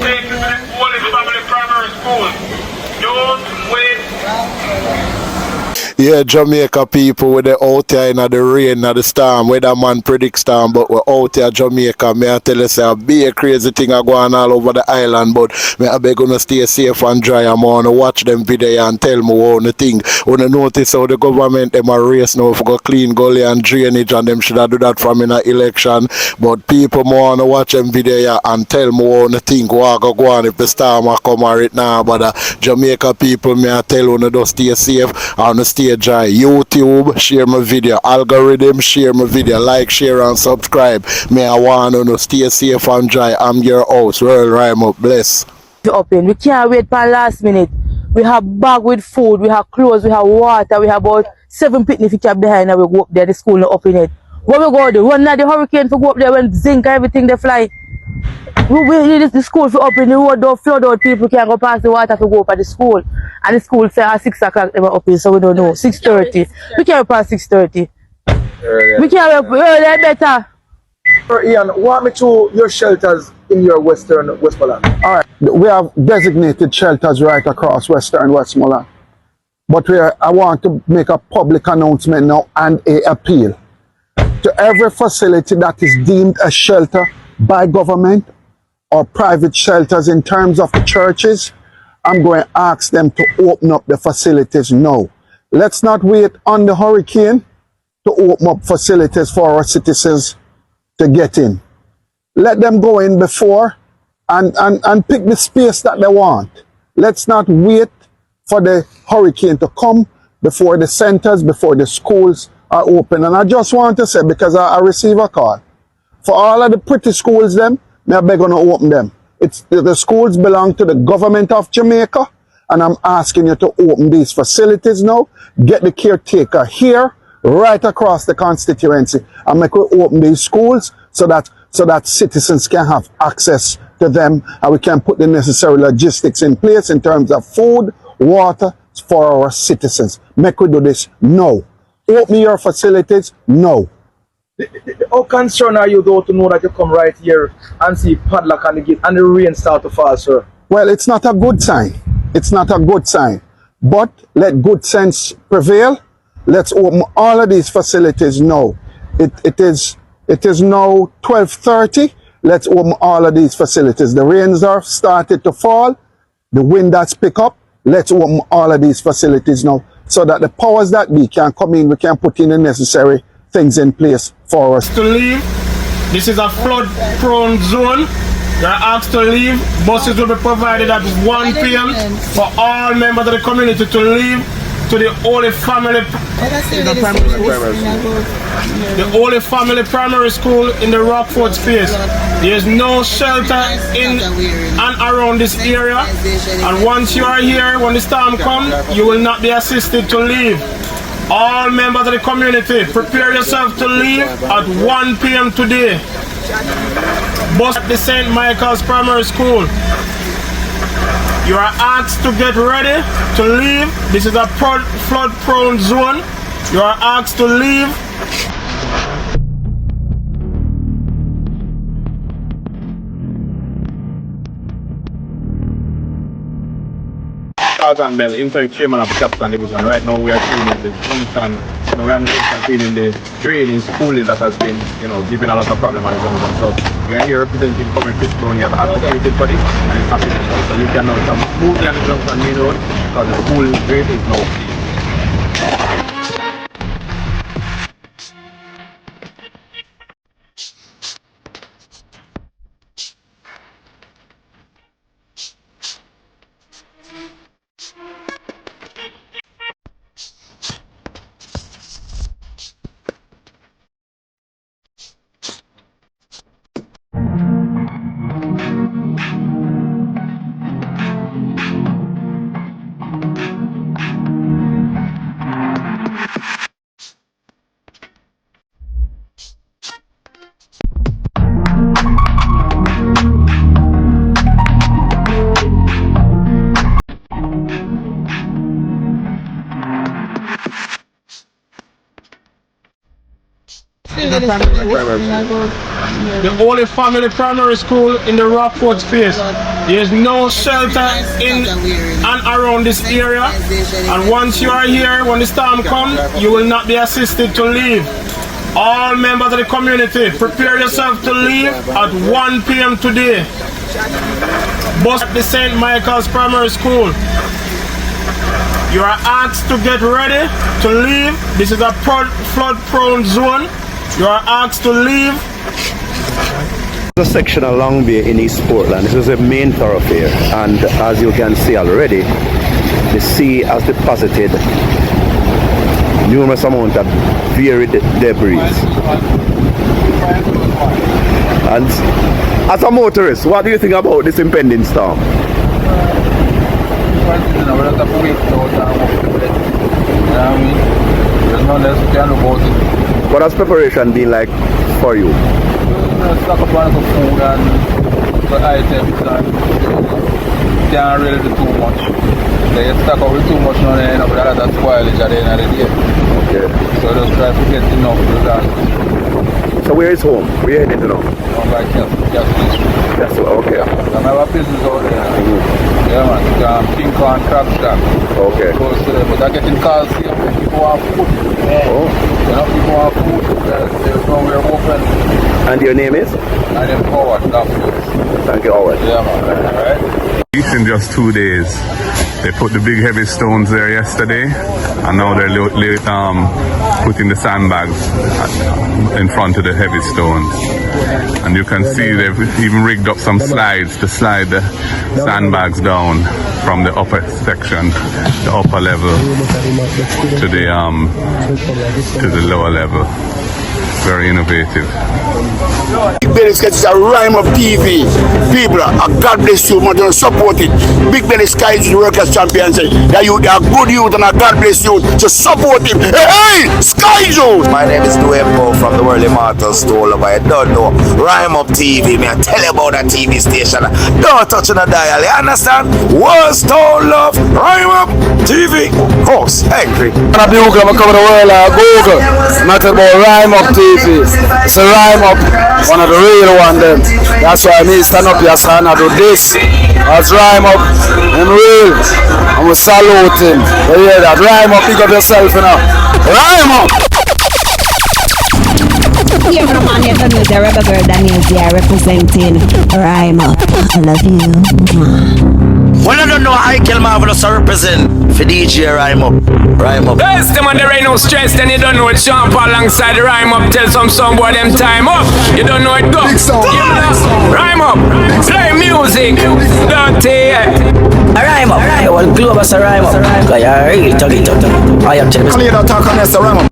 take you to the Holy Family Primary School. Don't wait. Yeah, Jamaica people, we're out here in the rain, in the storm. Weather man predict storm, but we're out here Jamaica. May I tell you, say, a big crazy thing are going all over the island, but may I beg you to stay safe and dry. I'm going to watch them video and tell me what the thing. When you notice how the government, them are race now for go clean gully and drainage, and them should have do that from in an election. But people want to watch them video and tell me what the thing, what go on if the storm are come or it now. But Jamaica people, may I tell you, to stay safe and stay dry. YouTube, share my video. Algorithm, share my video. Like, share, and subscribe. May I want to stay safe and dry. I'm your host. World Rhyme Up. Bless. Open. We can't wait for last minute. We have bag with food, we have clothes, we have water, we have about 7 picnic behind and we go up there, the school not open it. What we go do? Run at the hurricane to go up there when zinc everything they fly. We need the school for open, the road don't flood out, people can go past the water to go up at the school. And the school say at 6 o'clock they were open, so we don't know. 6:30. We can't pass 6:30. We can't earlier better. Ian, walk me through your shelters in your Westmoreland. Alright, we have designated shelters right across Western Westmoreland. But I want to make a public announcement now and a appeal to every facility that is deemed a shelter by government or private shelters in terms of the churches. I'm going to ask them to open up the facilities now. Let's not wait on the hurricane to open up facilities for our citizens to get in. Let them go in before and pick the space that they want. Let's not wait for the hurricane to come before the centers, before the schools are open. And I just want to say, because I receive a call, for all of the pretty schools, them, I beg to open them. The schools belong to the government of Jamaica, and I'm asking you to open these facilities now. Get the caretaker here, right across the constituency, and make we open these schools so that citizens can have access to them, and we can put the necessary logistics in place in terms of food, water for our citizens. Make we do this now. Open your facilities now. How concerned are you though to know that you come right here and see padlock on the gate and the rain start to fall, sir? Well, it's not a good sign. It's not a good sign. But let good sense prevail. Let's open all of these facilities now. It is now 12:30. Let's open all of these facilities. The rains are started to fall. The wind that's pick up. Let's open all of these facilities now so that the powers that be can come in. We can put in the necessary things in place for us to leave. This is a flood-prone zone. You're asked to leave. Buses will be provided at 1 p.m. for all members of the community to leave to the Holy Family Primary School in the Rockford space. There's no shelter in and around this area, and once you are here, when the storm comes, you will not be assisted to leave. All members of the community, prepare yourself to leave at 1 p.m. today. Bus at the St. Michael's Primary School. You are asked to get ready to leave. This is a flood-prone zone. You are asked to leave. And Bell, interim chairman of the Captain Division. Right now we are cleaning the junction, we are cleaning the drainage, schooling that has been, giving a lot of problems on the junction. So we are here representing Government Fishbone here, advocated for this, and it's happening. So you can now come smoothly on the junction main road because the school drainage is now clean. The only family primary school in the Rockford space. There's no shelter in and around this area. And once you are here, when the storm comes, you will not be assisted to leave. All members of the community, prepare yourself to leave at 1 p.m. today. Bus at the St. Michael's Primary School. You are asked to get ready to leave. This is a flood-prone zone. You are asked to leave. The section along there in Eastportland, this is a main thoroughfare, and as you can see already, the sea has deposited numerous amount of varied debris. And as a motorist, what do you think about this impending storm? What has preparation been like for you? Stock up on some food and the items and can't really do too much. They get stuck up with too much now, they end up with a lot of spoilage at the end of the day. Okay. So just try to get enough to that. So where is home? Where are you heading to now? I'm back here, just this. That's okay. Yeah. I have a business out there. Yeah man, King Kong crab shack. Okay. Close to there, but I'm getting calls here when people want food. Yeah. Oh. You know, people want food, there's nowhere open. And your name is? My name is Howard. Thank you, Howard. Yeah man, alright. In just 2 days, they put the big heavy stones there yesterday, and now they're putting the sandbags in front of the heavy stones. And you can see they've even rigged up some slides to slide the sandbags down from the upper section, the upper level, to the lower level. Very innovative. Big Belly Skies is a rhyme of TV. People, God bless you, much to support it. Big Belly Skies is the workers' champion. That you are good youth and a God bless you to support him. Hey, Sky Joe! My name is Duembo from the World Immortal Store. I don't know. Rhyme Up TV, me I tell you about that TV station. Don't touch on the dial, you understand? Worst all love, Rhyme Up TV. Horse, angry. I'm coming to the world, Google. Not about Rhyme Up TV. It's a Rhyme Up, one of the real one them. That's why I need to stand up here, son, and do this. That's Rhyme Up, I'm real. I'm going to salute him. You hear that? Rhyme Up, pick up yourself, you know. Rhyme Up! Here from Manhattan News, the Rebel Girl Daniels here representing Rhyme Up. I love you. Well, I don't know how I can marvelous I represent for DJ Rhyme Up. Rhyme Up. Yes, them and there ain't no stress, then you don't know it. Sean Paul alongside the Rhyme Up. Tell some boy them time up. You don't know it go. Rhyme Up. Play music. Dirty. Rhyme Up. I will glue us a Rhyme Up. I really talk it up. I am telling you. Talk on this, Rhyme Up.